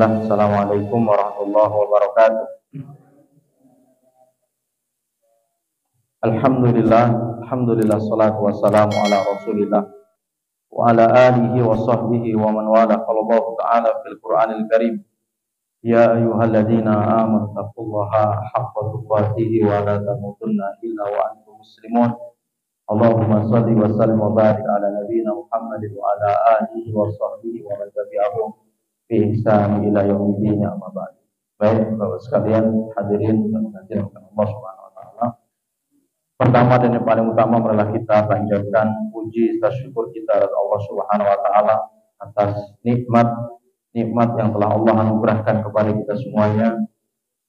Bismillah. Assalamualaikum warahmatullahi wabarakatuh. Alhamdulillah, salatu wassalamu ala Rasulillah wa ala alihi wa sahbihi wa man wala. Qala Allah Ta'ala fil Qur'anil Karim, ya ayyuhalladzina amanu taqullaha haqqa tuqatih wa la tamutunna illa wa antum muslimun. Allahumma shalli wa sallim wa barik ala nabiyyina Muhammadin wa ala alihi wa sahbihi wa man tabi'ahum bi ihsan ila yaumiddin, amma ba'd. Baik, Bapak sekalian, hadirin dan hadirat Allah Subhanahu wa taala. Pertama dan yang paling utama adalah kita panjatkan puji serta syukur kita kepada Allah Subhanahu wa taala atas nikmat yang telah Allah anugerahkan kepada kita semuanya.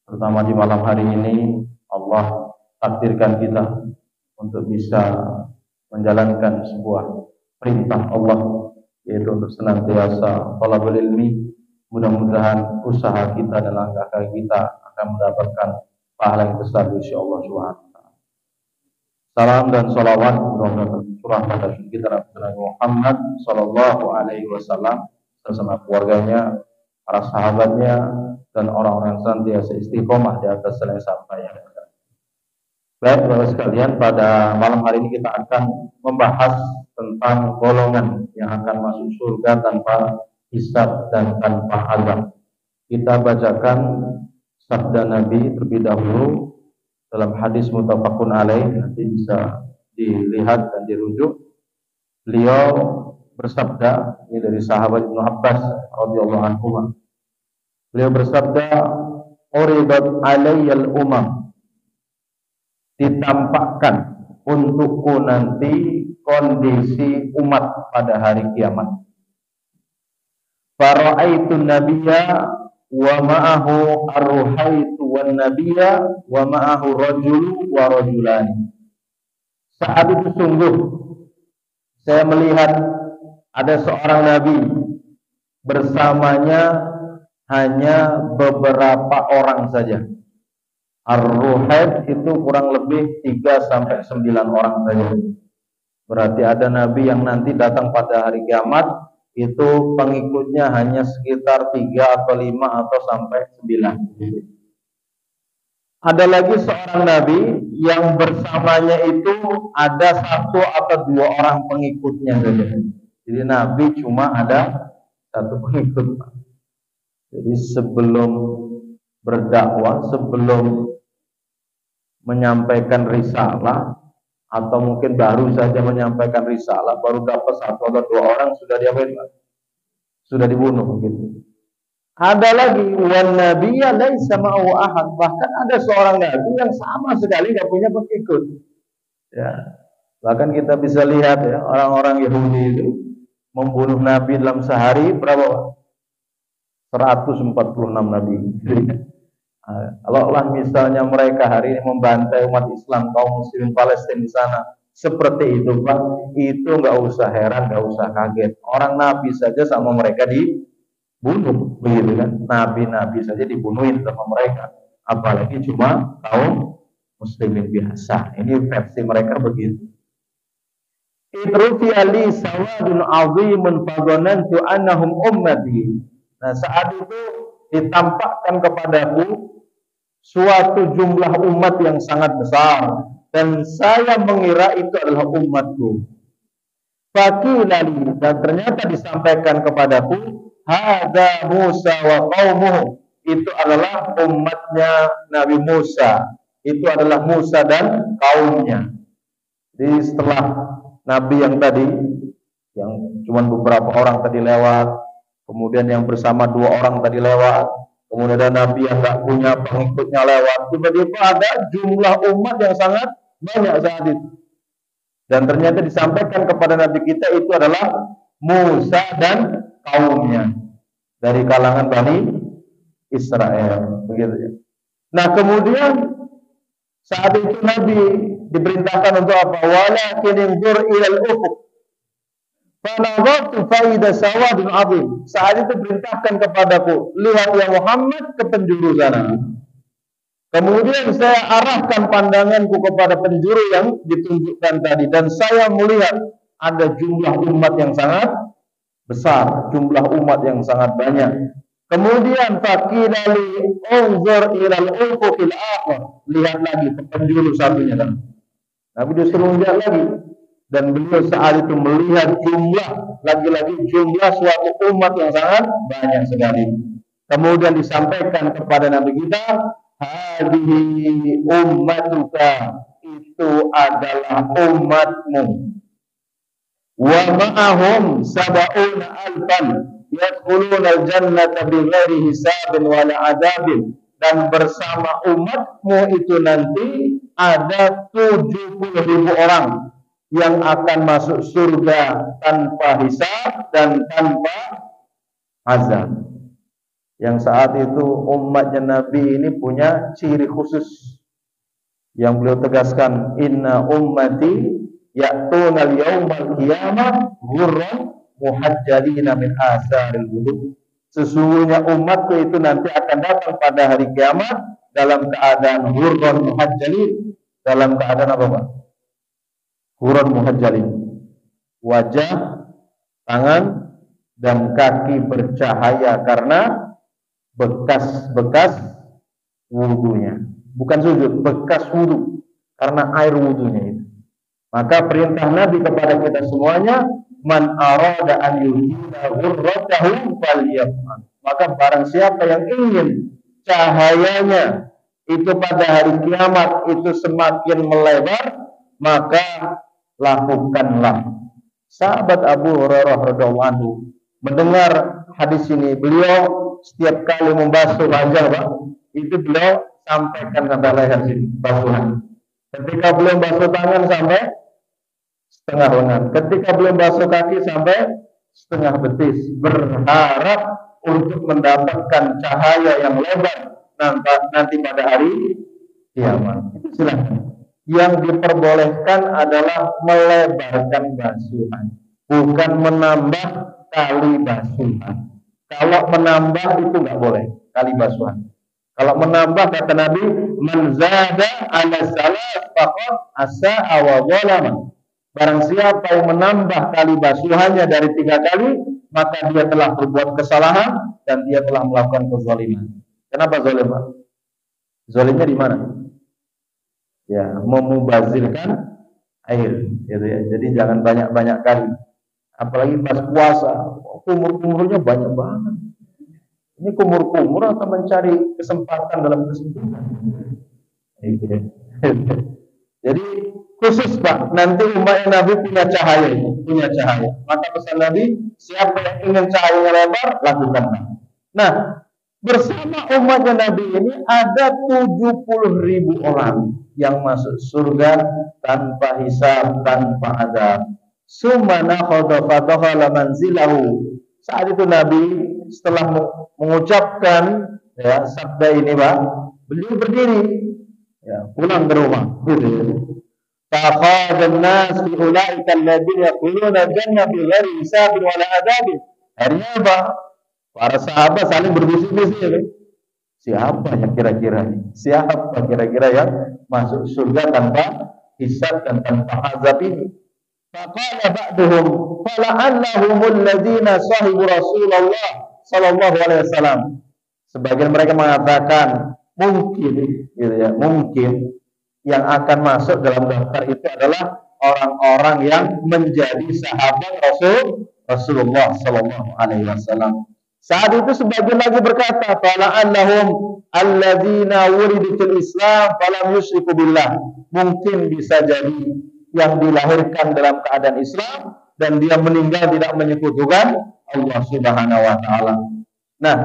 Terutama di malam hari ini Allah takdirkan kita untuk bisa menjalankan sebuah perintah Allah, yaitu untuk senantiasa thalabul ilmi. Mudah-mudahan usaha kita dan langkah kaki kita akan mendapatkan pahala yang besar di sisi Allah Subhanahu. Salam dan salawat surah pada kita Nabi Muhammad sallallahu alaihi wasallam bersama keluarganya, para sahabatnya, dan orang-orang yang senantiasa istiqomah di atas jalan sampai yang ada. Baik, Bapak sekalian, pada malam hari ini kita akan membahas tentang golongan yang akan masuk surga tanpa hisab dan tanpa azab. Kita bacakan sabda Nabi terlebih dahulu dalam hadis muttafaqun alaih, nanti bisa dilihat dan dirujuk. Beliau bersabda, ini dari sahabat Ibnu Abbas radhiyallahu anhu. Beliau bersabda, "Uridat alayyal umam." Ditampakkan untukku nanti kondisi umat pada hari kiamat. Fara'aitun nabiyya wa ma'ahu ar-ruhaitu wan nabiyya wa ma'ahu rajulu wa rajulani. Saat itu sungguh saya melihat ada seorang nabi, bersamanya hanya beberapa orang saja. Ar-ruhait itu kurang lebih 3-9 orang saja. Berarti ada nabi yang nanti datang pada hari kiamat, itu pengikutnya hanya sekitar 3 atau 5 atau sampai 9. Ada lagi seorang nabi yang bersamanya itu ada 1 atau 2 orang pengikutnya saja. Jadi nabi cuma ada 1 pengikut. Jadi sebelum berdakwah, sebelum menyampaikan risalah, atau mungkin baru saja menyampaikan risalah, baru dapat 1 atau 2 orang sudah diapain? Sudah dibunuh gitu. Ada lagi wan nabiyya laisa ma'ahu ahad, bahkan ada seorang nabi yang sama sekali enggak punya pengikut. Ya. Bahkan kita bisa lihat ya, orang-orang Yahudi itu membunuh nabi dalam sehari berapa? 146 nabi. Kalau Allah misalnya mereka hari ini membantai umat Islam, kaum muslimin Palestina di sana seperti itu, Pak, itu nggak usah heran, nggak usah kaget. Orang nabi saja sama mereka dibunuh, begitu kan? Nabi-nabi saja dibunuhin sama mereka, apalagi cuma kaum muslimin biasa. Ini versi mereka begitu. Idrufi ali sawadun azimun fadhanantu annahum ummati. Nah, saat itu ditampakkan kepadaku suatu jumlah umat yang sangat besar, dan saya mengira itu adalah umatku. Faqilali, dan ternyata disampaikan kepadaku, hadza Musa wa qaumuhu, itu adalah umatnya Nabi Musa, itu adalah Musa dan kaumnya. Jadi setelah Nabi yang tadi, yang cuma beberapa orang tadi lewat, kemudian yang bersama 2 orang tadi lewat, kemudian ada nabi yang nggak punya pengikutnya lewat, tiba-tiba ada jumlah umat yang sangat banyak saat itu. Dan ternyata disampaikan kepada nabi kita itu adalah Musa dan kaumnya dari kalangan Bani Israel, begitu ya. Nah, kemudian saat itu nabi diperintahkan untuk apa? Walakin inzur ilal ufuq. Fanadhatu faida sawadun azim. Saat itu perintahkan kepadaku, lihat ya Muhammad ke penjuru sana. Kemudian saya arahkan pandanganku kepada penjuru yang ditunjukkan tadi, dan saya melihat ada jumlah umat yang sangat besar, jumlah umat yang sangat banyak. Kemudian faqila li unzur ila al-ufuqil akhir. Lihat lagi ke penjuru satunya kan. Nabi disuruh lihat lagi, dan beliau saat itu melihat lagi-lagi jumlah suatu umat yang sangat banyak sekali. Kemudian disampaikan kepada Nabi kita, hadhihi ummatuka, itu adalah umatmu. Wa ma'ahum sab'una alfan yadkhuluna al-jannata bighairi hisabin wala adabin. Dan bersama umatmu itu nanti ada 70.000 orang yang akan masuk surga tanpa hisab dan tanpa azab. Yang saat itu umatnya Nabi ini punya ciri khusus yang beliau tegaskan, inna ummati ya'tuna al-yawmal qiyamah ghurran muhajjalina min asaril wudu. Sesungguhnya umatku itu nanti akan datang pada hari kiamat dalam keadaan ghurran muhajjalin. Dalam keadaan apa, Pak? Ghurran muhajjalin. Wajah, tangan, dan kaki bercahaya karena bekas-bekas wudunya. Bukan sujud, bekas wudu, karena air wudunya itu. Maka perintah Nabi kepada kita semuanya, man arada an yuhina ghurratahu falyaf'al. Maka barang siapa yang ingin cahayanya itu pada hari kiamat itu semakin melebar, maka lakukanlah. Sahabat Abu Hurairah radhiyallahu anhu mendengar hadis ini, beliau setiap kali membasuh wajah, Pak, itu beliau sampaikan sampai leher sini, basuhan. Ketika belum basuh tangan sampai setengah lengan, ketika belum basuh kaki sampai setengah betis, berharap untuk mendapatkan cahaya yang lebar nanti pada hari kiamat. Itu silakan. Yang diperbolehkan adalah melebarkan basuhan, bukan menambah kali basuhan. Kalau menambah itu nggak boleh kali basuhan. Kalau menambah, kata Nabi, man zada ala salat faqad asa'a wa zalama. Barang siapa yang menambah kali basuhannya dari 3 kali, maka dia telah berbuat kesalahan dan dia telah melakukan kezaliman. Kenapa zalim, Pak? Zalimnya di mana? Ya, memubazirkan air, gitu ya. Jadi jangan banyak-banyak kali. Apalagi pas puasa, kumur-kumurnya banyak banget. Ini kumur-kumur atau mencari kesempatan dalam kesempitan. Jadi khusus, Pak, nanti umat Nabi punya cahaya, punya cahaya. Maka pesan Nabi, siapa yang ingin cahayanya lebar, lakukanlah. Nah, bersama umatnya Nabi ini ada 70.000 orang yang masuk surga tanpa hisab, tanpa adab. Sumana khadafadakhala manzilahu. Saat itu Nabi setelah mengucapkan ya sabda ini, Pak, beliau berdiri, ya, pulang ke rumah, gitu ya. Faqadan nas fi ulaika alladziina yaquluna jannah bi ghairi hisabin wala adabin. Akhirnya apa? Para sahabat saling berbisik-bisik, ya. Siapa yang kira-kira yang masuk surga tanpa hisab dan tanpa azab ini? Faqala ba'duhum fala'annahumul ladzina sahibu Rasulullah sallallahu alaihi wasallam. Sebagian mereka mengatakan mungkin, gitu ya, mungkin yang akan masuk dalam daftar itu adalah orang-orang yang menjadi sahabat Rasulullah sallallahu alaihi wasallam. Saat itu sebagian lagi berkata, fala'annahum alladzina wuridu fil Islam falam yusyriku billah. Mungkin bisa jadi yang dilahirkan dalam keadaan Islam dan dia meninggal tidak menyekutukan Allah Subhanahu wa taala. Nah,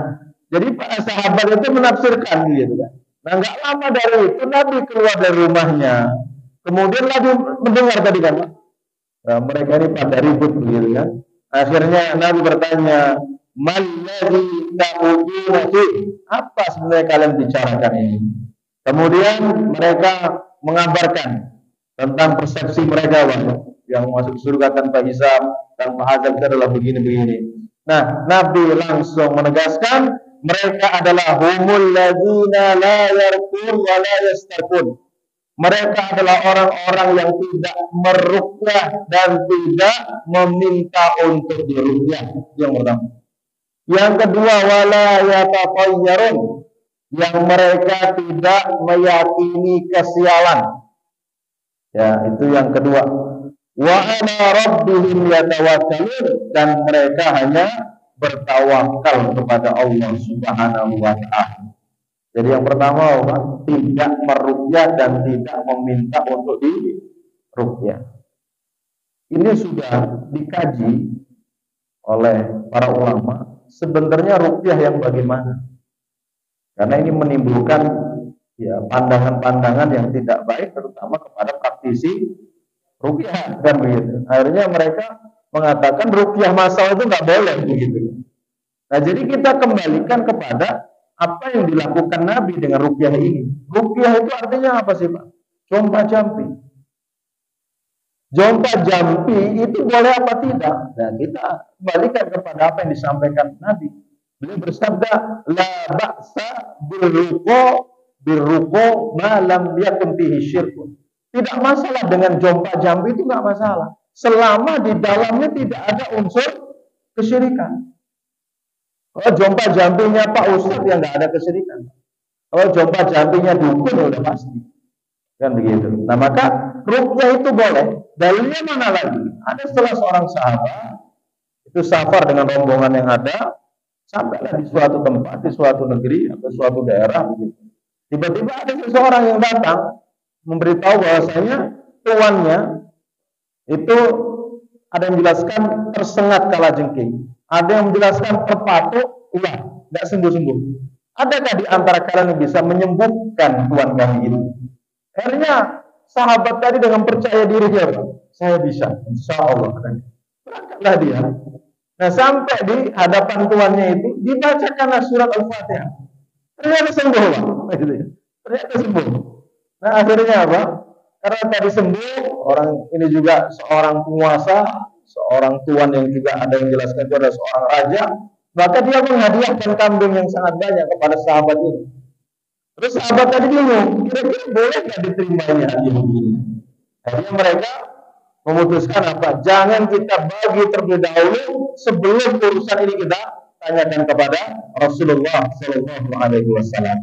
jadi para sahabat itu menafsirkan gitu kan. Nah, enggak lama dari itu Nabi keluar dari rumahnya. Kemudian Nabi mendengar tadi kan, nah, mereka ini pada ribut begitu kan. Akhirnya Nabi bertanya, "Malladzi ta'uduna fi?" Apa sebenarnya kalian bicarakan ini? Kemudian mereka mengabarkan tentang persepsi mereka, yang masuk surga tanpa hisab, tanpa azab itu adalah begini-begini. Nah, Nabi langsung menegaskan mereka adalah humul ladzina la yarqun wa la yastarqun. Mereka adalah orang-orang yang tidak meruqyah dan tidak meminta untuk diruqyah. Yang pertama. Yang kedua, wala yatatayyarun, yang mereka tidak meyakini kesialan. Ya, itu yang kedua. Wa ala rabbihim yatawakkalun, dan mereka hanya bertawakal kepada Allah Subhanahu wa taala. Jadi yang pertama, tidak meruqyah dan tidak meminta untuk diruqyah. Ini sudah dikaji oleh para ulama. Sebenarnya ruqyah yang bagaimana? Karena ini menimbulkan ya pandangan-pandangan yang tidak baik, terutama kepada praktisi ruqyah, kan begitu. Akhirnya mereka mengatakan ruqyah massal itu nggak boleh begitu. Nah, jadi kita kembalikan kepada apa yang dilakukan Nabi dengan ruqyah ini. Ruqyah itu artinya apa sih, Pak? Jompa jampi. Jompa jampi itu boleh apa tidak? Nah, kita kembalikan kepada apa yang disampaikan Nabi. Beliau bersabda, la ba'sa birruqo ma lam yakun fihi syirkun. Tidak masalah dengan jompa jampi, itu nggak masalah, selama di dalamnya tidak ada unsur kesyirikan. Kalau jompa jampinya Pak Ustadz yang nggak ada kesyirikan. Kalau jompa jampinya dukun ya udah pasti, kan begitu. Nah, maka ruqyah itu boleh. Dalilnya mana lagi? Ada salah seorang sahabat itu safar dengan rombongan yang ada, sampailah di suatu tempat, di suatu negeri atau suatu daerah begitu. Tiba-tiba ada seseorang yang datang memberitahu bahwasanya tuannya itu ada yang menjelaskan tersengat kalajengking, ada yang menjelaskan terpatuk ular, tidak sembuh-sembuh. Adakah di antara kalian yang bisa menyembuhkan tuan kami ini? Akhirnya sahabat tadi dengan percaya diri dia, saya bisa, insya Allah. Berangkatlah dia. Nah, sampai di hadapan tuannya itu dibacakanlah surat Al-Fatihah. Ternyata sembuh, Pak. Ternyata sembuh. Nah, akhirnya apa? Karena tadi sembuh, orang ini juga seorang penguasa, seorang tuan yang juga ada yang jelaskan itu adalah seorang raja, maka dia menghadiahkan kambing yang sangat banyak kepada sahabat ini. Terus sahabat tadi bingung, kira-kira boleh nggak diterimanya hadiah ini? Akhirnya mereka memutuskan apa? Jangan kita bagi terlebih dahulu, sebelum urusan ini kita tanyakan kepada Rasulullah Shallallahu Alaihi Wasallam.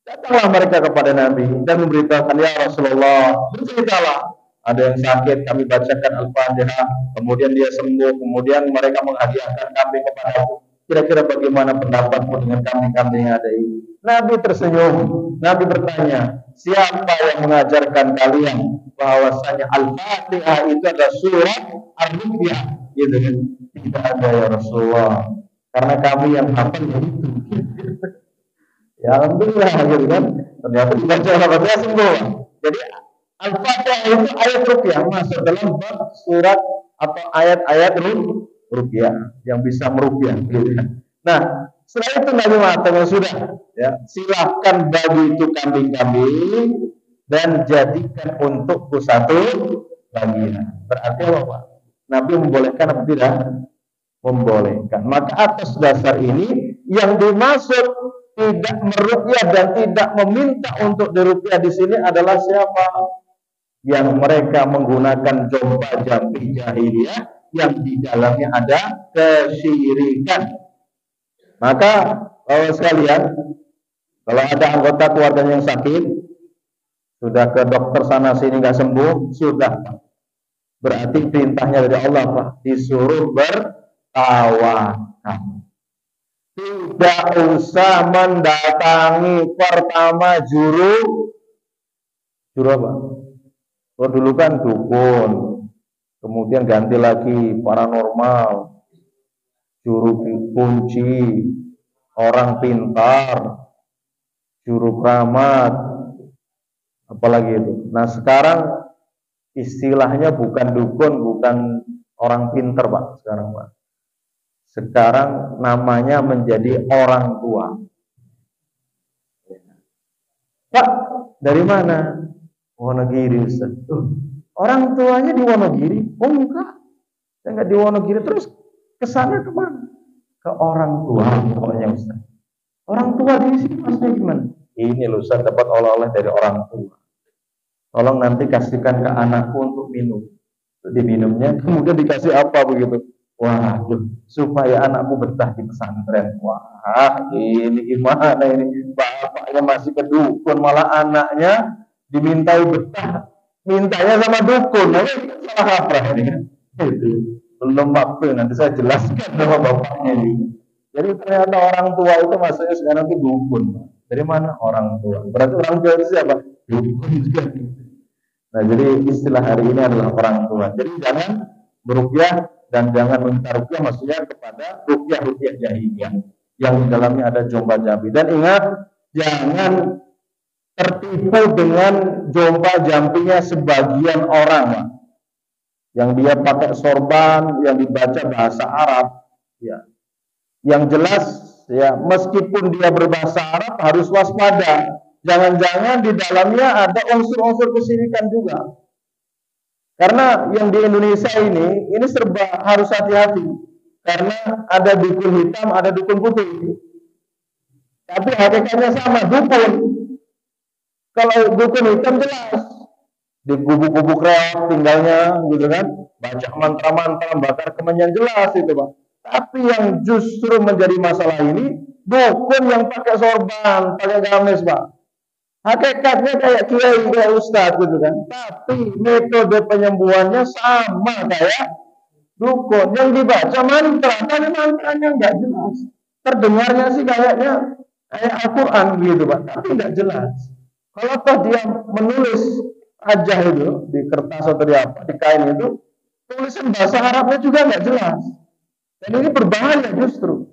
Datanglah mereka kepada Nabi dan memberitakan, ya Rasulullah, berceritalah. Ada yang sakit, kami bacakan Al-Fatihah, kemudian dia sembuh, kemudian mereka menghadiahkan kambing kepadaku. Kira-kira bagaimana pendapatmu dengan kambing-kambing yang ada ini? Nabi tersenyum. Nabi bertanya, siapa yang mengajarkan kalian bahwasanya Al-Fatihah itu adalah surat Ar-Ruqyah? Gitu kan? Tidak ada ya Rasulullah. Karena kami yang hafal itu. Ya alhamdulillah gitu kan. Ternyata dibaca Al-Fatihah sembuh. Jadi Al-Fatihah itu ayat ruqyah, masuk dalam bab surat atau ayat-ayat ruqyah yang bisa meruqyah gitu kan. Nah, setelah itu Nabi mengatakan sudah ya, silahkan bagi itu kambing-kambing dan jadikan untukku satu bagian. Berarti apa, Pak? Nabi membolehkan apa tidak? Membolehkan. Maka atas dasar ini yang dimaksud tidak meruqyah dan tidak meminta untuk diruqyah di sini adalah siapa? Yang mereka menggunakan jompa jampi jahiliyah yang di dalamnya ada kesyirikan. Maka sekalian, kalau ada anggota keluarga yang sakit, sudah ke dokter sana sini nggak sembuh, sudah, berarti perintahnya dari Allah, Pak, disuruh bertawakal. Tidak usah mendatangi pertama juru apa? Oh, dulu kan dukun, kemudian ganti lagi paranormal, juru kunci, orang pintar, juru keramat, apalagi itu. Nah, sekarang istilahnya bukan dukun, bukan orang pintar, Pak, sekarang, Pak. Sekarang namanya menjadi orang tua. Pak, dari mana? Wonogiri, Ustaz. Orang tuanya di Wonogiri? Oh enggak, saya enggak di Wonogiri. Terus kesana kemana? Ke orang tua, pokoknya Ustaz. Orang tua di sini maksudnya gimana? Ini loh Ustaz, dapat oleh-oleh dari orang tua. Tolong nanti kasihkan ke anakku untuk minum. Diminumnya, kemudian dikasih apa begitu? Waduh, supaya anakku betah di pesantren. Wah, ini gimana ini? Bapaknya masih ke dukun, malah anaknya dimintai betah, mintanya sama dukun. Nah, ini salah kaprah ini kan? Itu belum waktu, nanti saya jelaskan sama bapaknya ini. Jadi ternyata orang tua itu maksudnya sekarang itu dukun. Dari mana orang tua? Berarti orang tua itu siapa? Dukun juga. Nah, jadi istilah hari ini adalah orang tua. Jadi jangan berupiah dan jangan meminta rupiah, maksudnya kepada rupiah jahiliyah yang di dalamnya ada jomba jambi. Dan ingat, jangan tertipu dengan jomba jambinya sebagian orang, yang dia pakai sorban, yang dibaca bahasa Arab, ya. Yang jelas, ya, meskipun dia berbahasa Arab harus waspada. Jangan-jangan di dalamnya ada unsur-unsur kesyirikan juga. Karena yang di Indonesia ini serba harus hati-hati. Karena ada dukun hitam, ada dukun putih. Tapi hakikatnya sama, dukun. Kalau dukun hitam jelas, di gubuk-gubuk reok tinggalnya, gitu kan, baca mantra-mantra, bakar kemenyan, jelas itu, Pak. Tapi yang justru menjadi masalah ini, dukun yang pakai sorban, pakai gamis, Pak. Hakikatnya kayak kiai, kayak ustadz gitu kan. Tapi metode penyembuhannya sama kayak dukun. Yang dibaca mantra, tapi mantranya nggak jelas. Terdengarnya sih kayaknya kayak Al-Quran gitu, Pak. Tapi nggak jelas. Kalau toh dia menulis aja itu di kertas atau di apa, di kain itu, tulisan bahasa Arabnya juga nggak jelas. Dan ini berbahaya justru.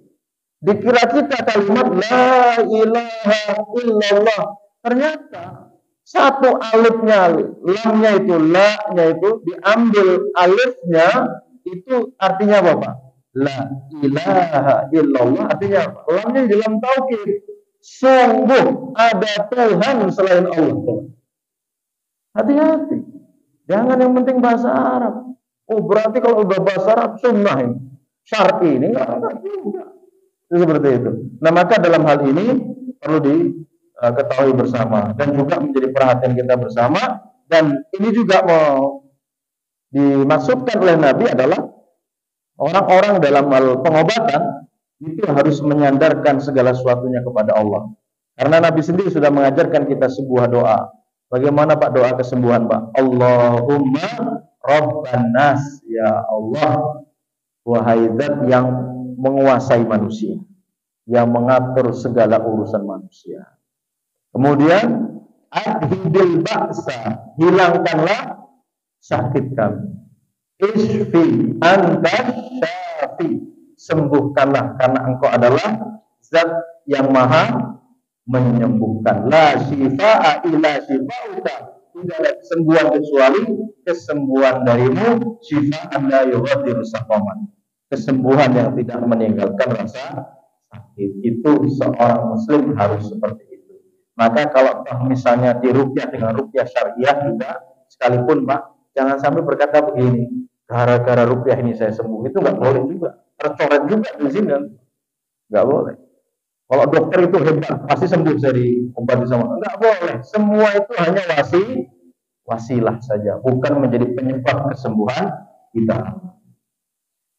Dikira kita kalimat la ilaha illallah, ternyata satu alifnya, lamnya itu, la-nya itu diambil alifnya, itu artinya apa, Pak? La ilaha illallah artinya apa? Lamnya di dalam tauhid. Sungguh ada Tuhan selain Allah. Hati-hati. Jangan yang penting bahasa Arab. Oh, berarti kalau udah bahasa Arab sunnah ini. Syar'i ini enggak juga. Seperti itu. Nah, maka dalam hal ini perlu diketahui bersama dan juga menjadi perhatian kita bersama. Dan ini juga mau dimaksudkan oleh Nabi adalah orang-orang dalam hal pengobatan itu harus menyandarkan segala sesuatunya kepada Allah. Karena Nabi sendiri sudah mengajarkan kita sebuah doa. Bagaimana, Pak, doa kesembuhan, Pak? Allahumma Rabban nas, ya Allah, wahai zat yang menguasai manusia, yang mengatur segala urusan manusia. Kemudian adhibil ba'sa, hilangkanlah sakit kami. Isfi anta syafi, sembuhkanlah karena engkau adalah zat yang maha menyembuhkan. La syifaa'a illa syifa'uka, tidak ada kesembuhan kecuali kesembuhan darimu. Syifa'an la yughadiru saqaman, kesembuhan yang tidak meninggalkan rasa sakit. Itu seorang muslim harus seperti itu. Maka kalau misalnya diruqyah dengan ruqyah syariah juga, sekalipun, Pak, jangan sampai berkata begini, gara-gara ruqyah ini saya sembuh. Itu nggak boleh juga. Tercoret juga di sini, nggak boleh. Kalau dokter itu hebat, pasti sembuh dari obat sama. Nggak boleh. Semua itu hanya wasilah saja, bukan menjadi penyebab kesembuhan kita.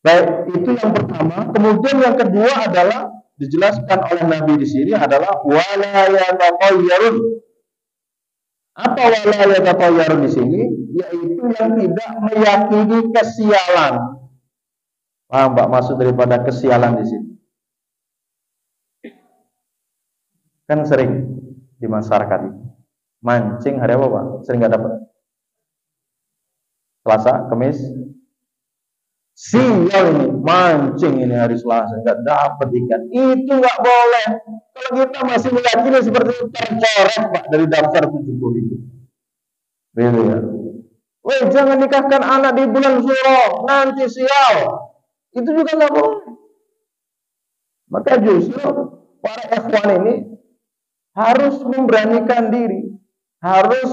Baik, itu yang pertama. Kemudian yang kedua adalah dijelaskan oleh Nabi di sini adalah wala yatatayyarun. Apa wala yatatayyarun di sini? Yaitu yang tidak meyakini kesialan. Paham, Pak, maksud daripada kesialan di sini? Kan sering di masyarakat mancing hari apa, Pak? Sering nggak dapat? Selasa, Kamis, sial ini mancing ini hari Selasa nggak dapat ikan. Itu nggak boleh. Kalau kita masih meyakini seperti itu, tercoret, Pak, dari daftar 70 itu. Begitu ya. Weh, jangan nikahkan anak di bulan Syuro, nanti sial. Itu juga nggak boleh. Maka justru para ikhwan ini harus memberanikan diri, harus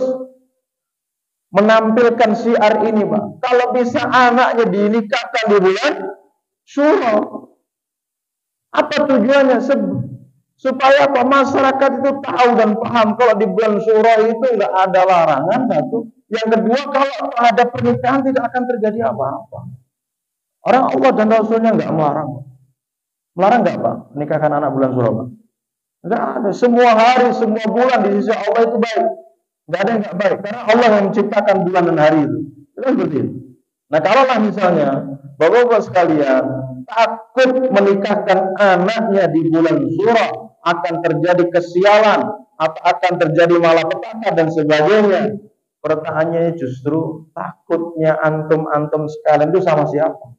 menampilkan syiar ini, Pak. Kalau bisa anaknya dinikahkan di bulan Syuro, apa tujuannya? Supaya apa? Masyarakat itu tahu dan paham kalau di bulan Syuro itu nggak ada larangan, satu. Yang kedua, kalau ada pernikahan tidak akan terjadi apa-apa. Orang Allah dan Rasulnya nggak melarang. Melarang nggak Pak? Menikahkan anak bulan Syawal? Nggak ada. Semua hari, semua bulan di sisi Allah itu baik. Nggak ada yang nggak baik. Karena Allah yang menciptakan bulan dan hari itu. Itu seperti itu. Nah kalaulah misalnya bapak-bapak sekalian takut menikahkan anaknya di bulan Syura akan terjadi kesialan atau akan terjadi malapetaka dan sebagainya. Pertanyaannya justru takutnya antum-antum sekalian itu sama siapa?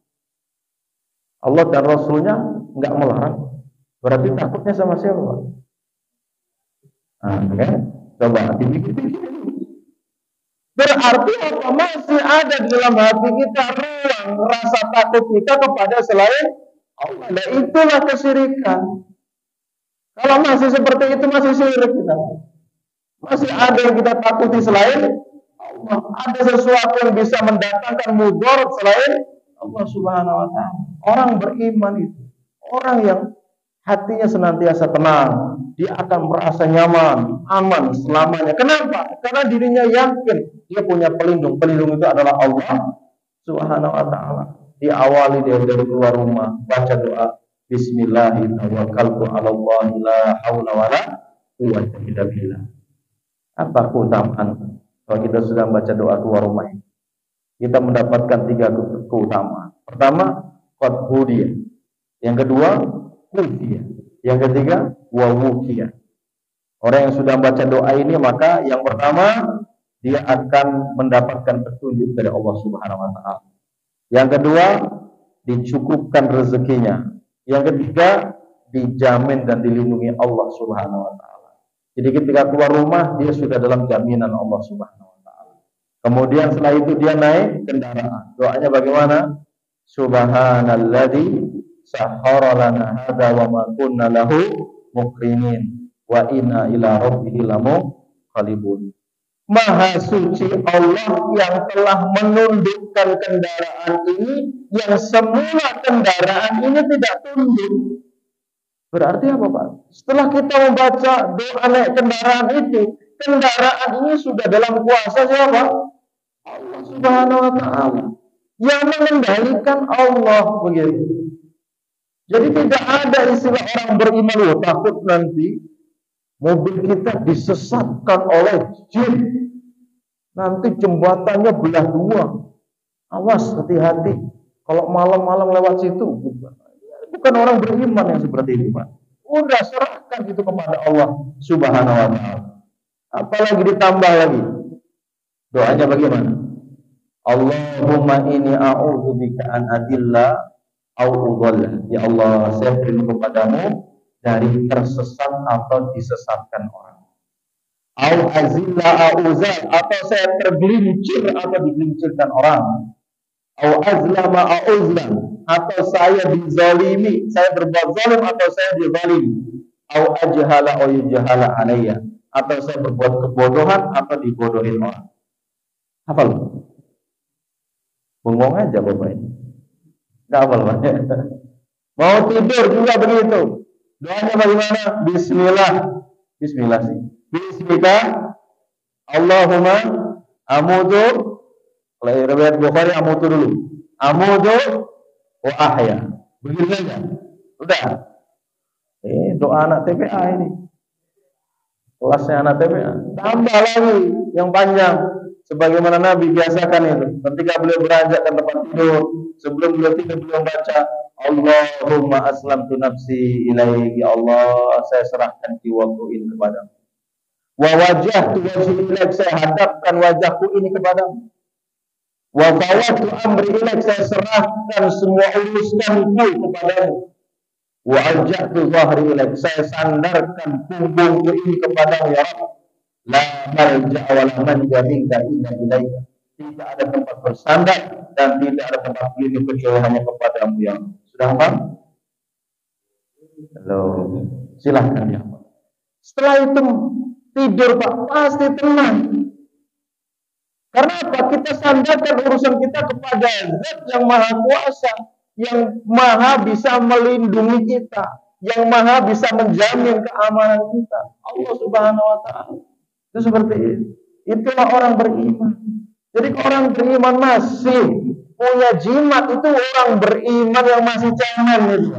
Allah dan Rasulnya nggak melarang. Berarti takutnya sama siapa? Nah, kan? Coba dipikir-pikir. Berarti apa? Masih ada di dalam hati kita ruang rasa takut kita kepada selain Allah. Nah, itulah kesyirikan. Kalau masih seperti itu masih syirik kita. Masih ada yang kita takuti selain Allah. Ada sesuatu yang bisa mendatangkan mudarat selain Allah Subhanahu wa taala. Orang beriman itu orang yang hatinya senantiasa tenang, dia akan merasa nyaman, aman selamanya. Kenapa? Karena dirinya yakin dia punya pelindung. Pelindung itu adalah Allah Subhanahu wa taala. Diawali dari keluar rumah, baca doa Bismillahirrahmanirrahim. La haula wala quwwata illa billah. Apa keutamaan kalau kita sudah baca doa keluar rumah ini? Kita mendapatkan 3 keutamaan. Pertama, qad hudiyah. Yang kedua, hudiyah. Yang ketiga, wa wukiyah. Orang yang sudah baca doa ini, maka yang pertama dia akan mendapatkan petunjuk dari Allah Subhanahu wa taala. Yang kedua, dicukupkan rezekinya. Yang ketiga, dijamin dan dilindungi Allah Subhanahu wa taala. Jadi ketika keluar rumah dia sudah dalam jaminan Allah Subhanahu wa taala. Kemudian setelah itu dia naik kendaraan. Doanya bagaimana? Subhanalladzi sahhara lana hadza wa ma kunna lahu muqrinin wa inna ila rabbina lamunqalibun. Maha suci Allah yang telah menundukkan kendaraan ini yang semula kendaraan ini tidak tunduk. Berarti apa Pak? Setelah kita membaca doa naik kendaraan itu, kendaraan ini sudah dalam kuasa siapa? Allah Subhanahu wa taala. Yang mengendalikan Allah begitu. Jadi tidak ada istilah orang beriman takut nanti mobil kita disesatkan oleh jin. Nanti jembatannya belah 2. Awas, hati-hati. Kalau malam-malam lewat situ, bukan orang beriman yang seperti itu, Pak. Udah serahkan itu kepada Allah Subhanahu wa taala. Apalagi ditambah lagi. Doanya bagaimana? Allahumma inni a'udzubika an adilla au udhalla. Ya Allah, saya berlindung kepadamu dari tersesat atau disesatkan orang. Au azilla auzal, atau saya tergelincir atau digelincirkan orang. Au azlama auzlam, atau saya dizalimi, saya berbuat zalim atau saya dizalimi. Au ajhala au yujhala alayya, atau saya berbuat kebodohan atau dibodohin orang. Hafal? Bengong aja Bapak ini. Enggak hafal Pak. Mau tidur juga begitu. Doanya bagaimana? Bismillah. Bismillah sih. Bismillah. Allahumma amudu. Kalau riwayat Bukhari amudu dulu. Amudu wa ahya. Begitu saja. Udah. Doa anak TPA ini. Kelasnya anak TPA. Tambah lagi yang panjang. Sebagaimana Nabi biasakan itu. Ketika beliau beranjak ke tempat tidur, sebelum beliau tidur beliau baca Allahumma aslamtu nafsi ilaik. Ya Allah, saya serahkan jiwaku ini kepadamu. Wa wajjahtu wajhi ilaik, saya hadapkan wajahku ini kepadamu. Wa fawwadtu amri ilaik, saya serahkan semua urusanku kepadamu. Wa alja'tu dhahri ilaik, saya sandarkan punggungku ini kepadamu ya Rabb. La malja'a wa la manja minka illa ilaika. Tidak ada tempat bersandar dan tidak ada tempat berlindung kecuali hanya kepadamu ya Allah. Sudah paham? Halo, silahkan ya. Setelah itu tidur Pak, pasti tenang. Karena apa? Kita sandarkan urusan kita kepada Zat yang Maha Kuasa, yang Maha bisa melindungi kita, yang Maha bisa menjamin keamanan kita. Allah Subhanahu wa taala. Itu seperti itu. Itulah orang beriman. Jadi orang beriman masih punya jimat itu orang beriman yang masih cemen itu.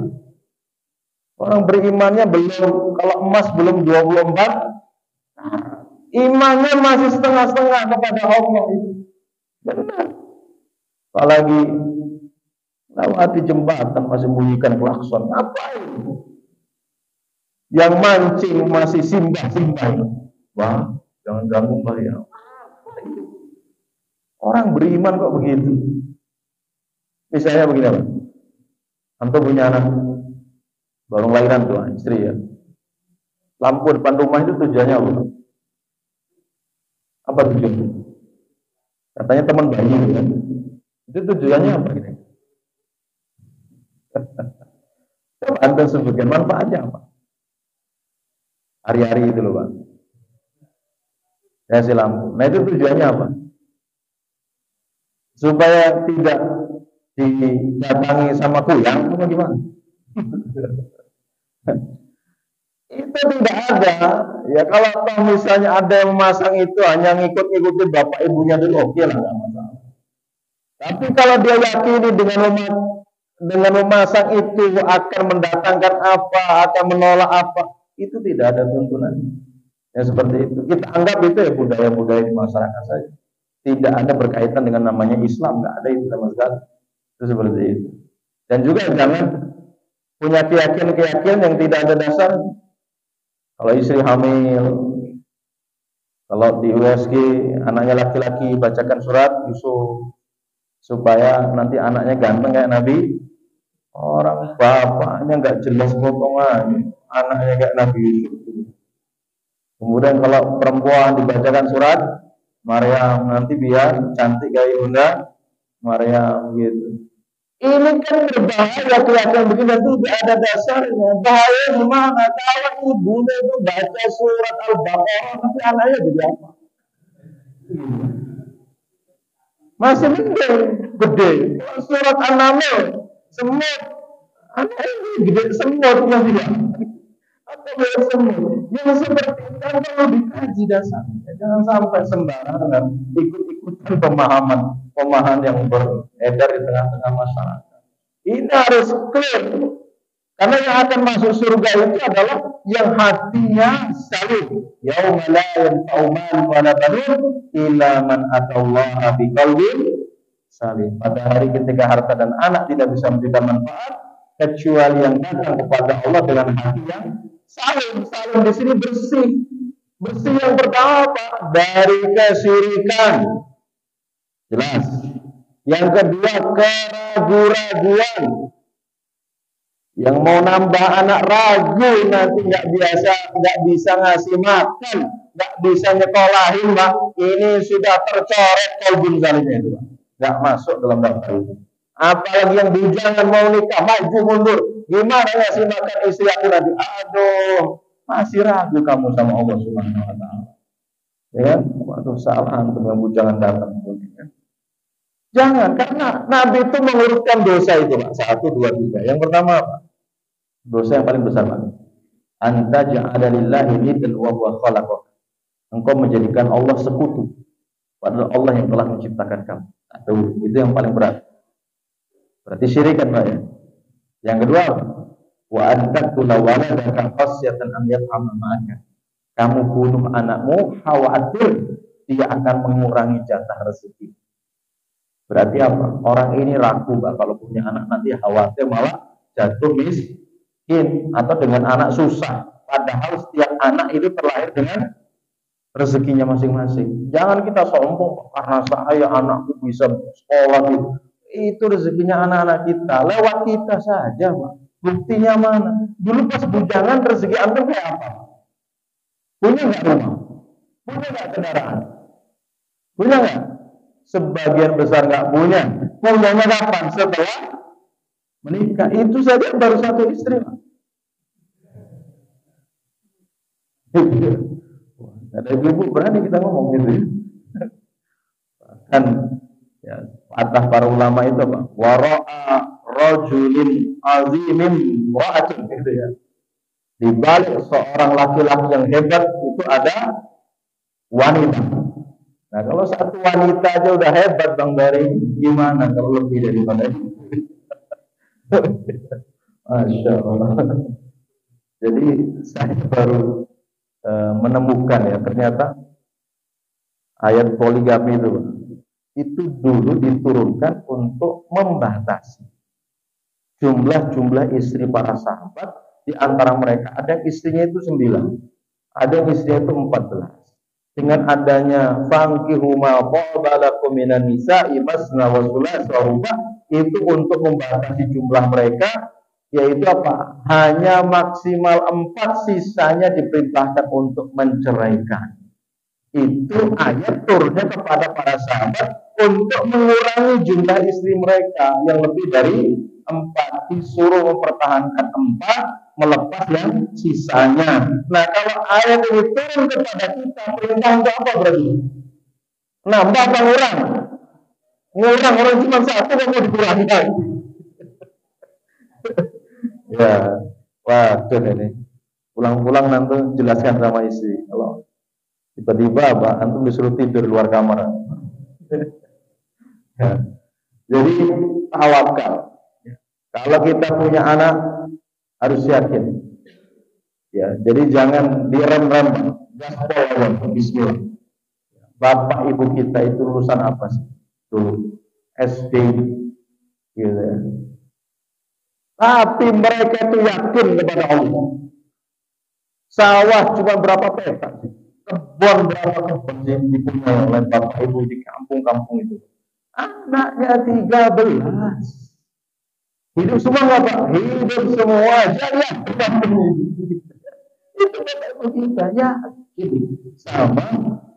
Orang berimannya belum, kalau emas belum 24, imannya masih setengah-setengah kepada Allah itu. Benar. Apalagi lewati jembatan masih bunyikan klakson. Apa itu? Yang mancing masih simbah-simbah. Wah, jangan ganggu Mbah ya. Orang beriman kok begitu. Misalnya begini apa? Antum punya anak baru lahiran tuh, istri ya. Lampu depan rumah itu tujuannya apa? Apa tujuannya? Katanya teman bayi kan. Itu tujuannya apa gitu? Antum sebutkan manfaatnya apa? Hari-hari itu loh Pak. Kasih lampu. Nah itu tujuannya apa? Supaya tidak didatangi sama kuyang apa gimana? Itu tidak ada. Ya kalau misalnya ada yang memasang itu hanya ngikut-ngikutin bapak ibunya dulu, oke lah, nggak masalah. Tapi kalau dia yakini dengan memasang itu akan mendatangkan apa, akan menolak apa, itu tidak ada tuntunan. Ya seperti itu. Kita anggap itu ya budaya-budaya di masyarakat saja. Tidak ada berkaitan dengan namanya Islam, nggak ada itu sama sekali. Itu seperti itu. Dan juga jangan punya keyakinan yang tidak ada dasar. Kalau istri hamil, kalau di USG anaknya laki-laki bacakan surat Yusuf supaya nanti anaknya ganteng kayak Nabi. Orang bapaknya nggak jelas potongan, anaknya kayak Nabi Yusuf. Kemudian kalau perempuan dibacakan surat Maryam, nanti biar cantik kayak Bunda Maryam gitu. Ini kan berbahaya keyakinan begini itu tidak ada dasarnya. Bahaya gimana? Kalau ibunya itu baca surat Al-Baqarah, nanti anaknya jadi apa? Masih gede. Surat An-Naml, semut. Anaknya gede semut yang dia. Atau dia semut. Yang seperti itu perlu dikaji dasarnya. Jangan sampai sembarangan ikut-ikutan pemahaman yang beredar di tengah-tengah masyarakat. Ini harus clear. Karena yang akan masuk surga itu adalah yang hatinya salim. Yauma la yanfa'u malun wala banun illa man atallaha biqalbin salim. Pada hari ketika harta dan anak tidak bisa memberikan manfaat kecuali yang datang kepada Allah dengan hati yang salim. Salim di sini bersih. Bersih yang pertama apa? Dari kesyirikan. Jelas. Yang kedua keraguan-raguan. Yang mau nambah anak ragu nanti nggak bisa ngasih makan, nggak bisa nyekolahin, Pak. Ini sudah tercoret kolbun zalimnya itu, Pak. Nggak masuk dalam daftar itu. Apalagi yang bujangan mau nikah, maju mundur. Gimana ngasih makan istri aku nanti? Aduh, masih ragu kamu sama Allah Subhanahu Wa Taala. Ya, waduh salah untuk yang bujangan datang. Jangan, karena Nabi itu mengurutkan dosa itu, Pak. 1, 2, 3. Yang pertama, Pak, dosa yang paling besar, Pak. Anta ja'ala lillahi niddan wa huwa khalaqak. Engkau menjadikan Allah sekutu, padahal Allah yang telah menciptakan kamu. Aduh, itu yang paling berat. Berarti syirik kan, Pak ya. Yang kedua, wa antaqtula waladaka khasyatan an yat'ama ma'aka. Kamu bunuh anakmu khawatir dia akan mengurangi jatah rezeki. Berarti apa? Orang ini ragu, Pak, kalau punya anak nanti khawatir malah jatuh miskin atau dengan anak susah. Padahal setiap anak itu terlahir dengan rezekinya masing-masing. Jangan kita sombong karena saya anakku bisa sekolah itu rezekinya anak-anak kita, lewat kita saja, Pak. Buktinya mana? Dulu pas bujangan rezeki antum kayak apa? Punya nggak rumah? Punya nggak kendaraan? Punya nggak? Sebagian besar nggak punya. Punyanya kapan? Setelah menikah. Itu saja baru 1 istri, Pak. Ada ibu berani kita ngomong gitu ya. Kan ya, patah para ulama itu apa? Wara'a rajulin azimin wa'atun gitu ya. Di balik seorang laki-laki yang hebat itu ada wanita. Nah, kalau satu wanita aja udah hebat Bang dari gimana kalau lebih daripada itu? Masya Allah. Jadi saya baru menemukan ya ternyata ayat poligami itu dulu diturunkan untuk membatasi jumlah istri para sahabat. Di antara mereka ada yang istrinya itu 9, ada yang istrinya itu 14. Dengan adanya fankihu ma qaba lakum minan nisa'i masna wa thulatha wa ruba', itu untuk membatasi jumlah mereka, yaitu apa? Hanya maksimal 4, sisanya diperintahkan untuk menceraikan. Itu ayat turunnya kepada para sahabat untuk mengurangi jumlah istri mereka yang lebih dari 4, disuruh mempertahankan 4, melepas yang sisanya. Nah, kalau ayat ini turun kepada kita, perintah untuk apa berarti? Nambah apa ngurang? Ngurang, orang cuma satu kok mau dikurangkan. Ya, waduh ini. Pulang-pulang nanti jelaskan sama istri. Kalau tiba-tiba apa, antum disuruh tidur luar kamar. Ya. Jadi tawakal. Kalau kita punya anak harus yakin. Ya, jadi jangan direm-rem. Gaspol, bismillah. Bapak ibu kita itu lulusan apa sih? Dulu SD, gitu ya. Tapi mereka itu yakin kepada Allah. Sawah cuma berapa petak sih? Kebun berapa kebun sih dipunyai oleh bapak ibu di kampung-kampung itu? Anaknya 13. Hidup semua nggak Pak? Hidup semua. Jangan itu bapak ibu kita yakin sama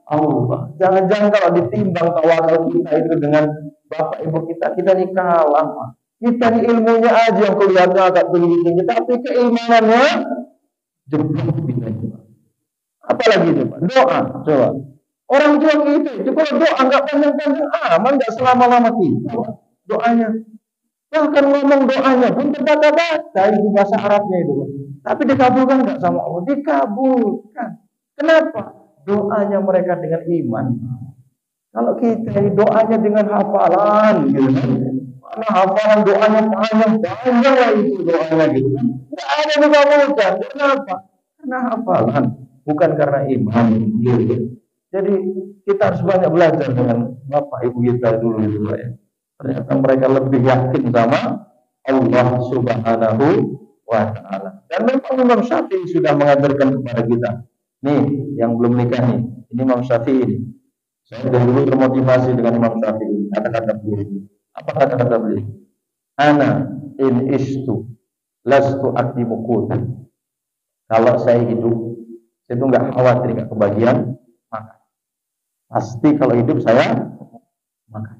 Allah. Jangan-jangan kalau ditimbang tawakal kita itu dengan bapak ibu kita ini kalah. Kita ini ilmunya aja yang kelihatannya agak tinggi-tinggi, tapi keimanannya jeblok kita itu. Apalagi itu Pak? Doa, coba. Orang tua kita itu kalau doa nggak panjang-panjang aman, nggak selama-lama kita. Doanya, bahkan ngomong doanya pun terbata-bata itu bahasa Arabnya itu. Tapi dikabulkan nggak sama Allah? Dikabulkan. Kenapa? Doanya mereka dengan iman. Kalau kita ini doanya dengan hafalan, gitu kan? Mana hafalan doanya panjang lah itu doanya gitu kan? Nggak ada dikabulkan. Kenapa? Karena hafalan, bukan karena iman. Gitu. Jadi kita harus banyak belajar dengan bapak ibu kita dulu gitu ya. Ternyata mereka lebih yakin sama Allah Subhanahu wa Ta'ala. Dan memang Imam Syafi'i sudah mengajarkan kepada kita. Nih, yang belum nikah nih, ini Imam Syafi'i ini. Saya dari dulu termotivasi dengan Imam Syafi'i. Kata-kata beliau. Apa kata-kata beliau? Ana in istu lastu aktimu kutan. Kalau saya hidup, saya itu nggak khawatir nggak kebagian makan. Pasti kalau hidup saya makan.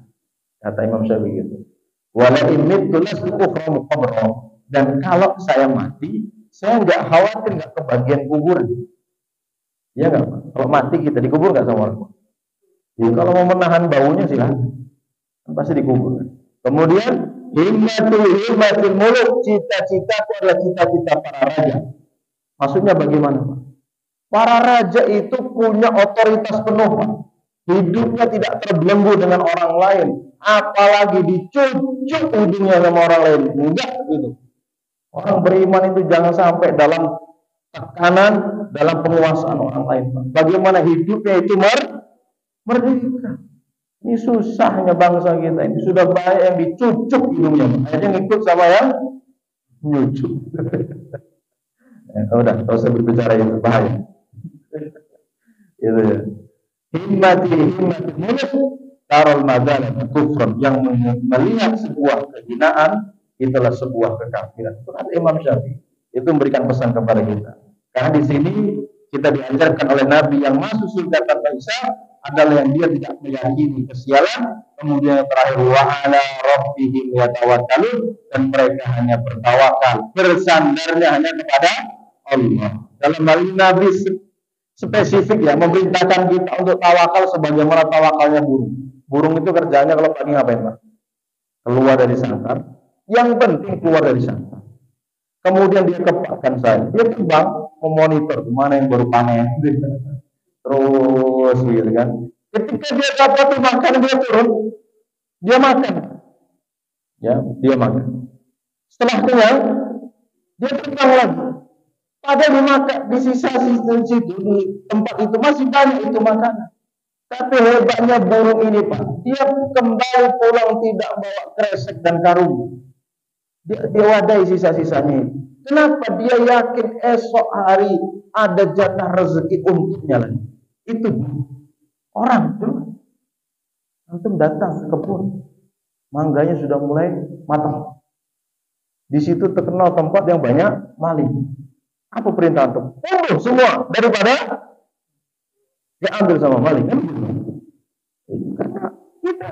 Kata Imam Syafi'i gitu. Wala immittu lastu ukhramu qabra. Dan kalau saya mati, saya nggak khawatir nggak kebagian kuburan. Iya nggak? Kalau mati kita dikubur nggak sama orang? Ya, kalau mau menahan baunya silahkan, pasti dikubur. Kemudian himmatul muluk, cita-cita itu adalah cita-cita para raja. Maksudnya bagaimana, Pak? Para raja itu punya otoritas penuh, Pak. Hidupnya tidak terbelenggu dengan orang lain, apalagi dicucuk hidungnya sama orang lain. Enggak gitu. Orang beriman itu jangan sampai dalam tekanan, dalam penguasaan orang lain, Pak. Bagaimana hidupnya itu merdeka. Ini susahnya bangsa kita ini. Sudah banyak yang dicucuk hidungnya, akhirnya ngikut sama yang nyucuk. Ya, udah, kalau saya berbicara itu bahaya. Gitu ya. Himmati muluk tarol madalah kufran, yang melihat sebuah kehinaan itulah sebuah kekafiran. Itu kata Imam Syafi'i. Itu memberikan pesan kepada kita. Karena di sini kita diajarkan oleh Nabi yang masuk surga tanpa hisab adalah yang dia tidak meyakini kesialan, kemudian yang terakhir wa ala rabbihim yatawakkalun, dan mereka hanya bertawakal, bersandarnya hanya kepada Allah. Dalam hal ini Nabi spesifik ya memerintahkan kita untuk tawakal sebagaimana tawakalnya burung. Burung itu kerjanya kalau pagi ngapain, Pak? Keluar dari sangkar. Yang penting keluar dari sangkar. Kemudian dia kepakkan saya. Dia terbang memonitor mana yang baru panen. Terus gitu kan. Ketika dia dapat makan, dia turun, dia makan. Ya, dia makan. Setelah kenyang, dia terbang lagi. Padahal di sisa-sisa situ, di tempat itu masih banyak itu makanan. Tapi hebatnya burung ini, Pak, dia kembali pulang tidak bawa kresek dan karung. Dia wadai sisa-sisanya. Kenapa? Dia yakin esok hari ada jatah rezeki untuknya lagi. Itu orang tuh. Antum datang ke kebun, mangganya sudah mulai matang. Di situ terkenal tempat yang banyak maling. Apa perintah antum? Bunuh semua daripada diambil sama maling. Karena kita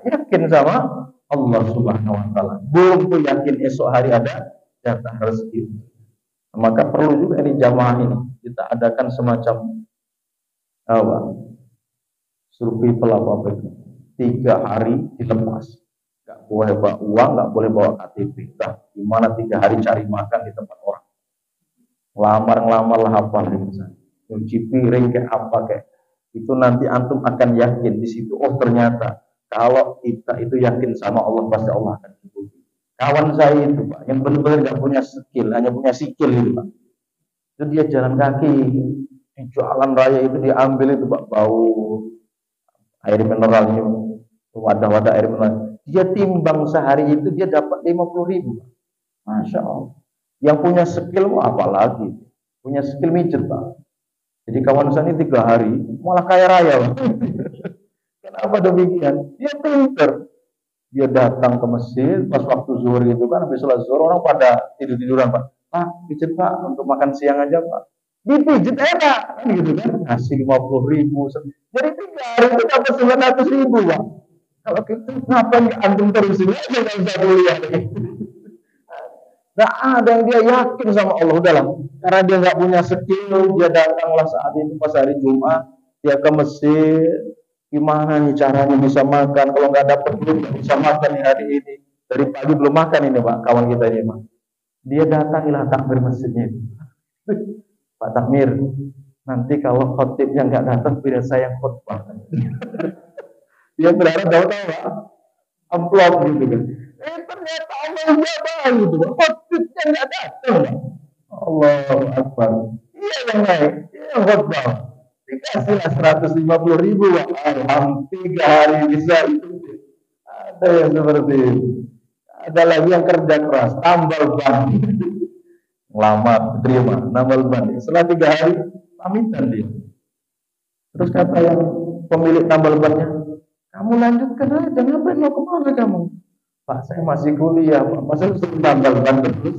yakin sama Allah Subhanahu wa taala. Belum tuh yakin esok hari ada jatah rezeki. Maka perlu juga ini jamaah ini kita adakan semacam apa? Survei pelapor itu. 3 hari dilepas. Nggak boleh bawa uang, nggak boleh bawa KTP. Nah, gimana 3 hari cari makan di tempat orang? Lamar-lamar lah apa misalnya. Nyuci piring kayak apa kayak. Itu nanti antum akan yakin di situ. Oh ternyata kalau kita itu yakin sama Allah pasti Allah akan cukupi. Kawan saya itu Pak, yang benar-benar nggak punya skill, hanya punya sikil itu Pak. Itu dia jalan kaki di jalan raya itu diambil itu Pak bau air mineralnya, wadah-wadah air mineral. Dia timbang sehari itu dia dapat 50.000. Masya Allah. Yang punya skill apa lagi? Punya skill mijet Pak. Jadi kawan saya ini 3 hari malah kaya raya Pak. Kenapa demikian? Dia pinter. Dia datang ke masjid pas waktu zuhur itu kan, habis sholat zuhur orang pada tidur-tiduran Pak. Pak, pijet Pak untuk makan siang aja Pak. Dipijet enak kan gitu kan, ngasih 50.000. Jadi 3 hari itu dapat 900.000 Pak. Kalau kita ngapain antum terusin aja nggak usah kuliah. Nggak ada yang dia yakin sama Allah udahlah. Karena dia nggak punya skill, dia datanglah saat itu pas hari Jumat, dia ke masjid. Gimana nih caranya bisa makan? Kalau nggak dapat duit nggak bisa makan nih hari ini. Dari pagi belum makan ini Pak, kawan kita ini Pak. Dia datangilah takmir masjidnya itu. Pak takmir, nanti kalau khotibnya nggak datang, biar saya khotbah. Dia berharap tahu Pak, amplop gitu kan. Ternyata Allah jabah gitu Pak. Khotibnya nggak datang. Allahu Akbar. Iya yang naik, iya yang khotbah. Dikasihlah 150.000 Pak. Alhamdulillah 3 hari bisa itu. Ada yang seperti itu. Ada lagi yang kerja keras, tambal ban. Lamar, terima, tambal ban. Setelah 3 hari, pamitan dia. Terus kata yang pemilik tambal bannya, kamu lanjutkan aja, ngapain mau kemana kamu? Pak, saya masih kuliah, Pak. Masa suruh tambal ban terus?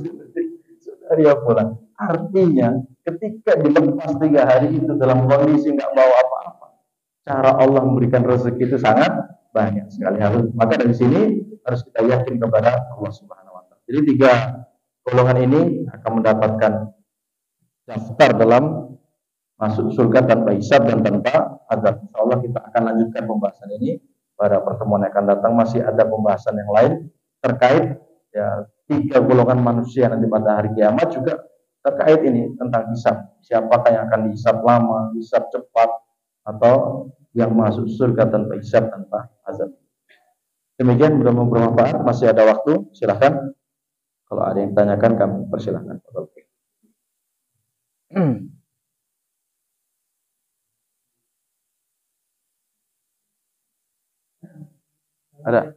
Sudah dia pulang. Artinya, ketika dilepas 3 hari itu dalam kondisi nggak bawa apa-apa, cara Allah memberikan rezeki itu sangat banyak sekali. Maka dari sini harus kita yakin kepada Allah Subhanahu wa taala. Jadi 3 golongan ini akan mendapatkan daftar dalam masuk surga tanpa hisab dan tanpa azab. Insyaallah kita akan lanjutkan pembahasan ini pada pertemuan yang akan datang. Masih ada pembahasan yang lain terkait ya 3 golongan manusia nanti pada hari kiamat juga terkait ini tentang hisab. Siapakah yang akan dihisab lama, hisab cepat, atau yang masuk surga tanpa hisab, tanpa azab. Demikian, mudah-mudahan bermanfaat. Masih ada waktu, silahkan. Kalau ada yang tanyakan, kami persilahkan. Oke. Ada.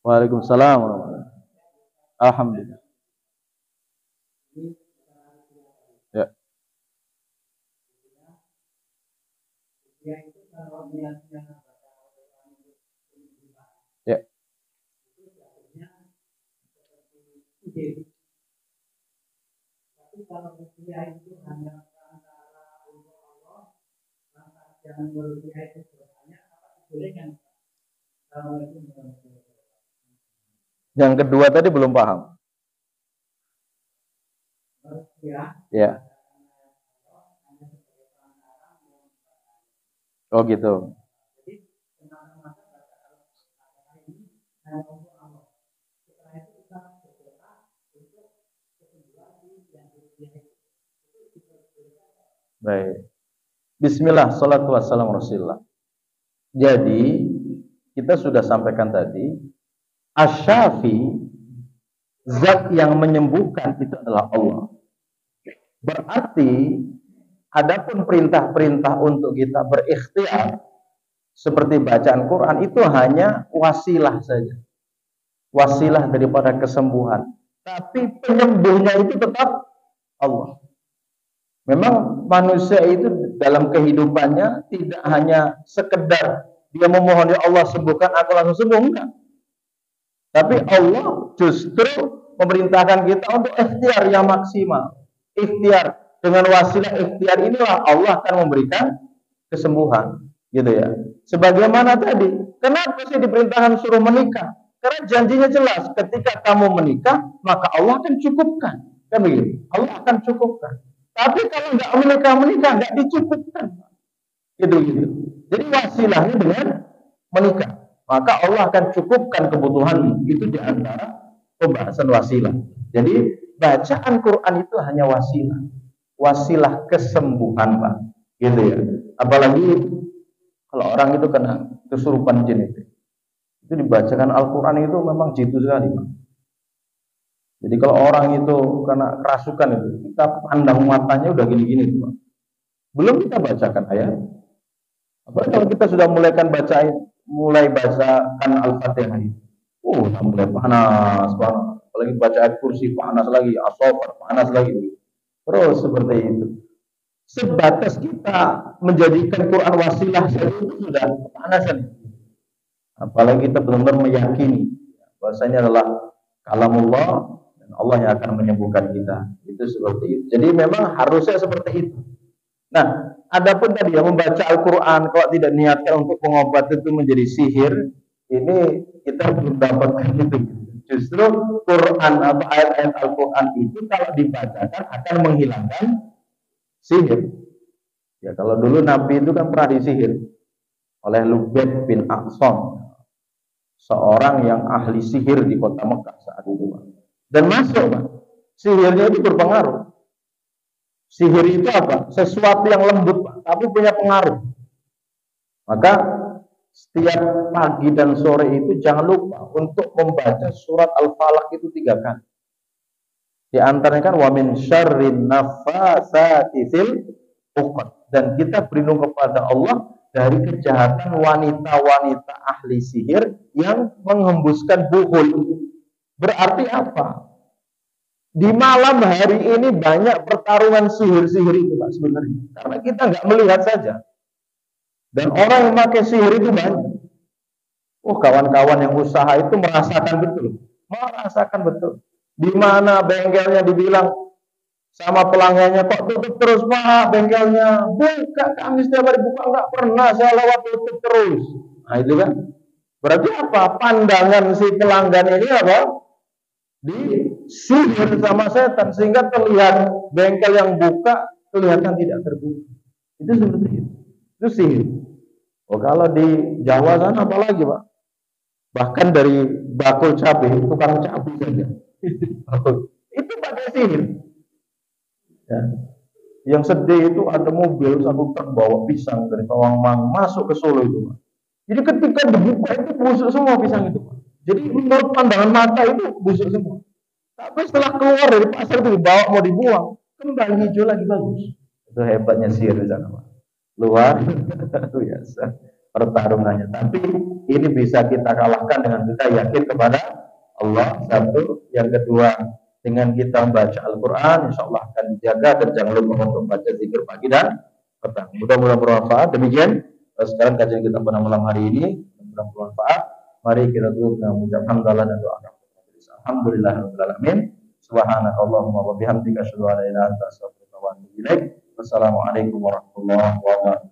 Waalaikumsalam. Alhamdulillah. Ya. Ya. Tapi kalau rupiah itu hanya antara untuk Allah, maka jangan berupiah itu banyak, apa dibolehkan? Yang kedua tadi belum paham. Ya. Oh gitu. Baik. Bismillah, salatu wassalamu rasulillah. Jadi kita sudah sampaikan tadi, Asy-Syafi, zat yang menyembuhkan itu adalah Allah. Berarti adapun perintah-perintah untuk kita berikhtiar seperti bacaan Quran itu hanya wasilah saja. Wasilah daripada kesembuhan. Tapi penyembuhnya itu tetap Allah. Memang manusia itu dalam kehidupannya tidak hanya sekedar dia memohon, ya Allah sembuhkan aku langsung sembuh, enggak. Tapi Allah justru memerintahkan kita untuk ikhtiar yang maksimal. Ikhtiar dengan wasilah ikhtiar inilah Allah akan memberikan kesembuhan, gitu ya. Sebagaimana tadi, kenapa sih diperintahkan suruh menikah? Karena janjinya jelas, ketika kamu menikah, maka Allah akan cukupkan. Kan begitu? Allah akan cukupkan. Tapi kalau nggak menikah, nggak dicukupkan. Gitu. Jadi wasilahnya dengan menikah. Maka Allah akan cukupkan kebutuhanmu. Itu di antara pembahasan wasilah. Jadi bacaan Quran itu hanya wasilah. Wasilah kesembuhan, Pak. Gitu ya. Apalagi kalau orang itu kena kesurupan jin itu dibacakan Al-Quran itu memang jitu sekali, Pak. Jadi kalau orang itu kena kerasukan itu, kita pandang matanya udah gini-gini, Pak. Belum kita bacakan ayat. Apalagi kalau kita sudah mulai bacakan Al-Fatihah itu. Mulai panas, Pak. Apalagi baca ayat kursi panas lagi, as-sofat panas lagi. Terus seperti itu. Sebatas kita menjadikan Quran wasilah saja itu sudah kepanasan. Apalagi kita benar-benar meyakini bahwasanya adalah kalamullah dan Allah yang akan menyembuhkan kita. Itu seperti itu. Jadi memang harusnya seperti itu. Nah, adapun tadi yang membaca Al-Quran kalau tidak niatkan untuk pengobat itu menjadi sihir, ini kita belum dapatkan itu. Justru Quran atau ayat-ayat Al-Quran itu kalau dibacakan akan menghilangkan sihir. Ya kalau dulu Nabi itu kan pernah disihir oleh Lubaid bin Aqsam, seorang yang ahli sihir di kota Mekah saat itu, Pak. Dan masuk, Pak. Sihirnya itu berpengaruh. Sihir itu apa? Sesuatu yang lembut, Pak, tapi punya pengaruh. Maka setiap pagi dan sore itu jangan lupa untuk membaca surat Al-Falaq itu 3 kali. Di antaranya kan wa min syarrin naffatsati fil 'uqad. Dan kita berlindung kepada Allah dari kejahatan wanita-wanita ahli sihir yang menghembuskan buhul. Berarti apa? Di malam hari ini banyak pertarungan sihir-sihir itu, Pak, sebenarnya. Karena kita nggak melihat saja. Dan orang yang pakai sihir itu banyak. Kawan-kawan yang usaha itu merasakan betul. Merasakan betul. Di mana bengkelnya dibilang sama pelanggannya, kok tutup terus, Pak, bengkelnya. Buka, kami setiap hari buka, nggak pernah saya lewat tutup terus. Nah itu kan. Berarti apa? Pandangan si pelanggan ini apa? Disihir sama setan. Sehingga terlihat bengkel yang buka, kelihatan tidak terbuka. Itu seperti itu. Itu sihir. Kalau di Jawa sana apalagi, Pak? Bahkan dari bakul cabai, tukang cabai saja. Itu pakai sihir. Ya. Yang sedih itu ada mobil satu truk bawa pisang dari Tawangmangu masuk ke Solo itu, Pak. Jadi ketika dibuka itu busuk semua pisang itu, Pak. Jadi menurut pandangan mata itu busuk semua. Tapi setelah keluar dari pasar itu dibawa mau dibuang, kembali hijau lagi bagus. Itu hebatnya sihir di sana, Pak. Luar biasa pertarungannya. Tapi ini bisa kita kalahkan dengan kita yakin kepada Allah, satu. Yang kedua, dengan kita membaca Al-Quran, insya Allah akan dijaga. Dan jangan lupa untuk membaca zikir pagi dan petang. Mudah-mudahan bermanfaat. Demikian sekarang kajian kita pada malam hari ini. Mudah-mudahan bermanfaat. Mari kita tutup dengan mengucap hamdalah dan doa. Alhamdulillahirabbil alamin. Subhanakallahumma wa bihamdika asyhadu an la ilaha illa anta astaghfiruka wa atubu ilaik. Wassalamualaikum warahmatullahi wabarakatuh.